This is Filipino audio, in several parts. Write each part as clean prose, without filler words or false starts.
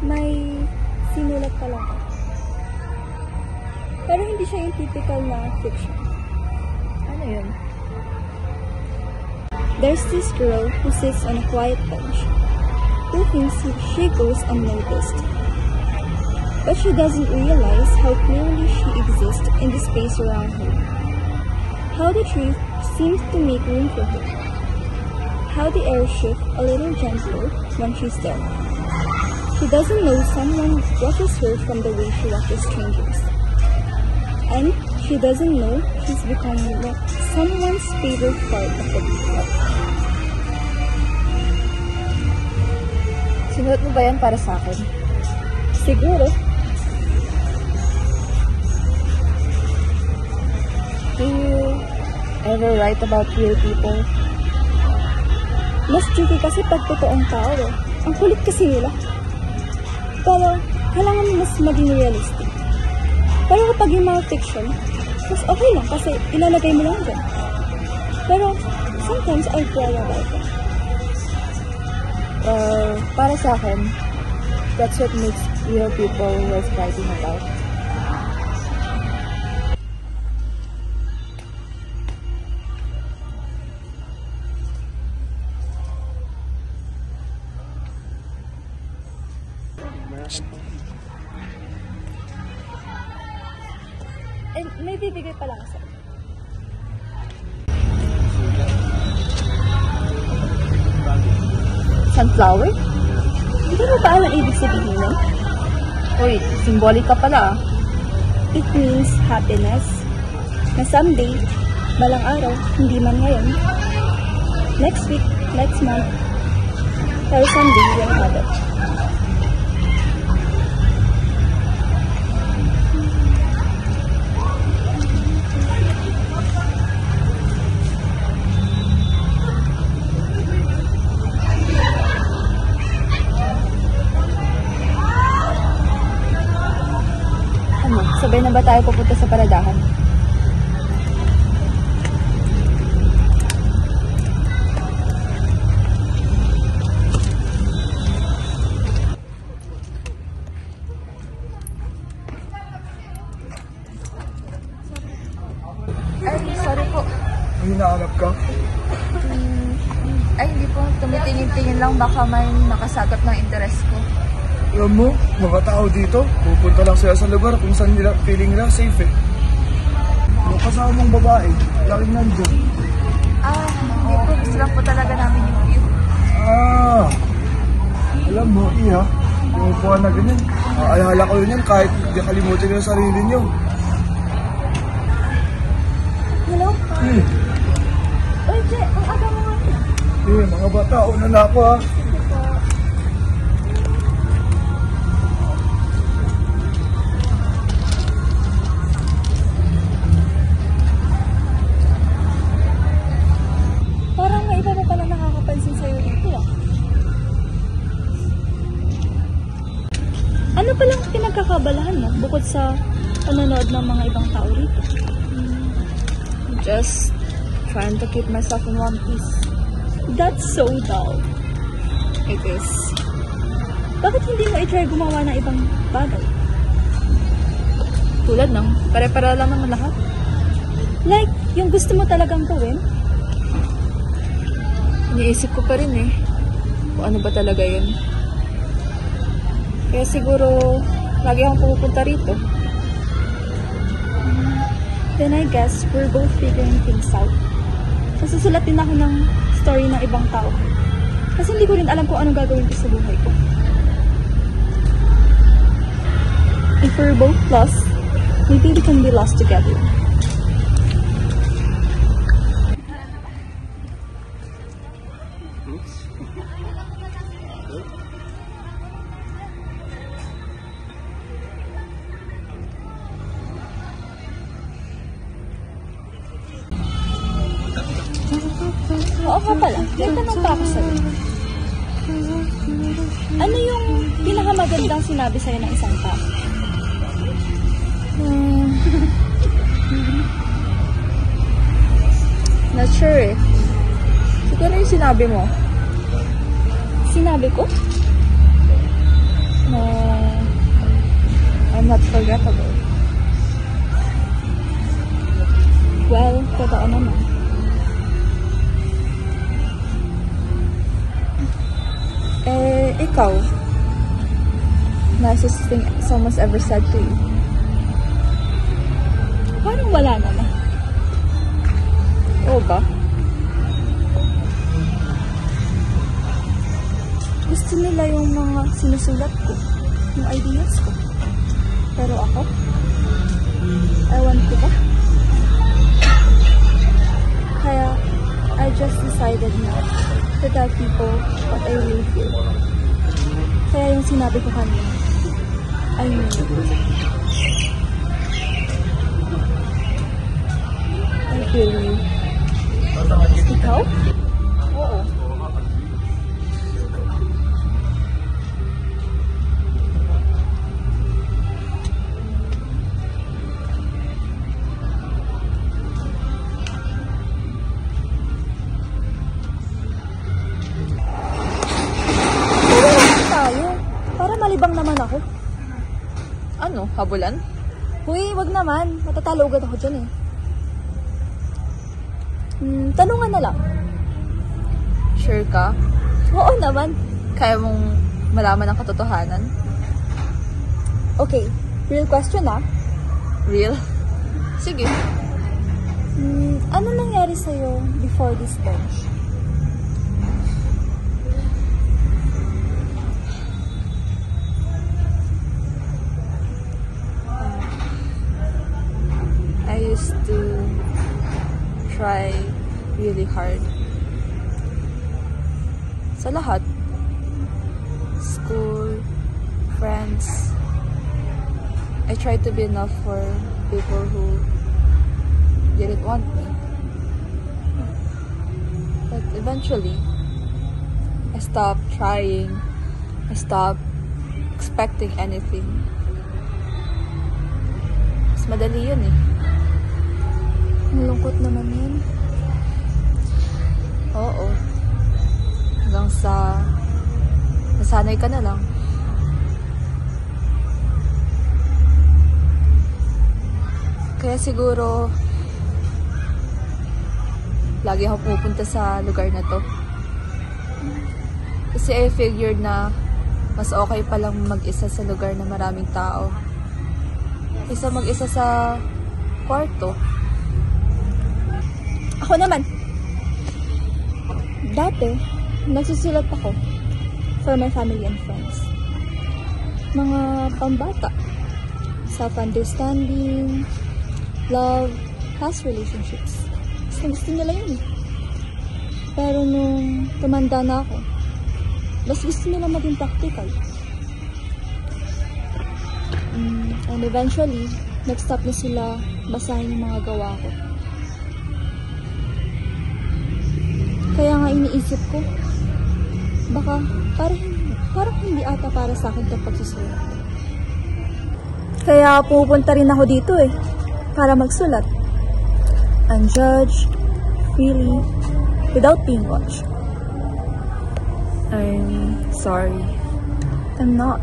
May sinulat pa lang. Pero hindi siya yung typical na fiction. Ano yun? There's this girl who sits on a quiet bench, who thinks she goes unnoticed. But she doesn't realize how clearly she exists in the space around her. How the tree seems to make room for her. How the air shifts a little gentler when she's there. She doesn't know someone watches her from the way she watches strangers. And she doesn't know she's becoming someone's favorite part of the group. Sinuot mo ba yan para sa akin? Siguro. Do you ever write about real people? Mas tricky kasi pag totoong tao eh. Ang kulit kasi nila. Pero, kailangan mas maging realistic. Pero kapag yung mga fiction, mas okay lang kasi ilalagay mo lang dyan. Pero, sometimes I cry about it. Para sa akin, that's what makes real people worth writing about. And may bibigay pa lang sa'yo. Sunflower? Hindi mo pa alam ibig sabihin nun? Uy, symbolic ka pala ah. It means happiness. Na someday, balang araw, hindi man ngayon. Next week, next month, pero someday, you'll have it. Sabay na ba tayo pupunta sa paradahan? Ay, sorry po. May hinahanap ka? Ay, hindi po. Tumitingin-tingin lang baka may makasagap ng interes ko. Alam mo, mga tao dito, pupunta lang sila sa lugar kung saan nila feeling nila safe eh. Yung kasama mong babae, laging nandun. Hindi po. Gusto lang po talaga namin yung view. Alam mo, Iha, yung upuan na ganyan, aalala ko yun yan kahit hindi kalimutin nyo yung sarili nyo. Hello? Oy, Je, ang aga mo nga. Mga bata, una na ako ha. Parang may iba mo pala nakakapansin sa'yo dito ah. Ano palang pinagkakabalahan mo bukod sa panonood ng mga ibang tao rito? Just trying to keep myself in one piece. That's so dull. It is. Bakit hindi mo i-try gumawa ng ibang bagay? Tulad ng, pare-para lang naman lahat. Like, yung gusto mo talagang gawin? Iniisip ko pa rin eh, kung ano ba talaga yun. Kaya siguro, lagi akong pumupunta rito. Then I guess we're both figuring things out. Masusulat din ako ng story ng ibang tao. Kasi hindi ko rin alam kung anong gagawin ko sa buhay ko. If we're both lost, maybe we can be lost together. Oo nga pala, may tanong pa ako sa'yo. Ano yung pinakamagandang sinabi sa'yo ng isang tao? Not sure eh. Siguro yung sinabi mo. Sinabi ko? Na not forgettable. Well, totoo naman. Ikaw, nicest thing someone's ever said to you. Parang wala naman. Oo ba? Gusto nila yung mga sinusulat ko, yung ideas ko. Pero ako, ewan ko ba? Kaya, I just decided not to tell people what I really feel. Kaya yung sinabi ko kanina, I mean it. I feel you. Ikaw? Oo. Tayo. Para malibang naman ako. Ano? Habulan? Uy, wag naman. Matatalo agad ako dyan eh. Tanungan na lang. Sure ka? Oo naman. Kaya mong malaman ang katotohanan? Okay, real question ah. Real? Sige. Ano nangyari sa'yo before this bench? I used to try really hard. Sa lahat. School, friends. I tried to be enough for people who didn't want me. But eventually, I stopped trying. I stopped expecting anything. Mas madali yun eh. Malungkot naman yun. Oo. Hanggang sa nasanay ka na lang. Kaya siguro lagi ako pupunta sa lugar na to. Kasi I figured na mas okay palang mag-isa sa lugar na maraming tao kaysa mag-isa sa kwarto. Ako naman. Dati, nagsusulat ako for my family and friends. Mga pambata. Self-understanding, love, past relationships. Gusto nila yun eh. Pero nung tumanda na ako, mas gusto nila maging practical. And eventually, nag-stop na sila basahin yung mga gawa ko. Kaya nga iniisip ko, baka parang hindi ata para sa akin itong pagsusulat. Kaya pupunta rin ako dito eh, para magsulat. Unjudged, freely, without being watched. I'm sorry. I'm not.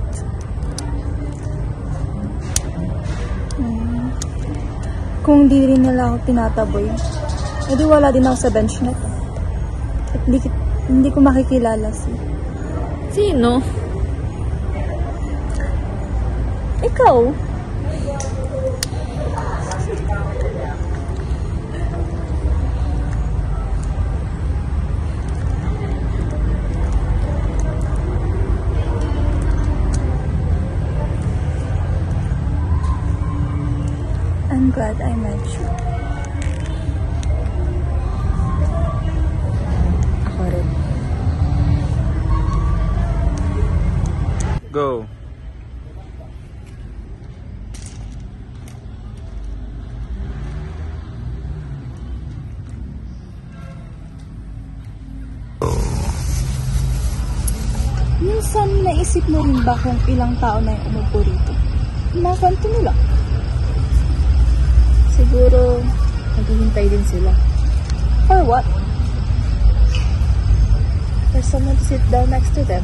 Kung di rin nila ako tinataboy, edi wala din ako sa bench na to. At hindi ko makikilala si... Sino? Ikaw? I'm glad I met you. Ako rin. Go. Minsan naisip mo rin ba kung ilang tao na yung umupo rito? Mga kwento nila. Siguro, naghihintay din sila. For what? For someone to sit down next to them.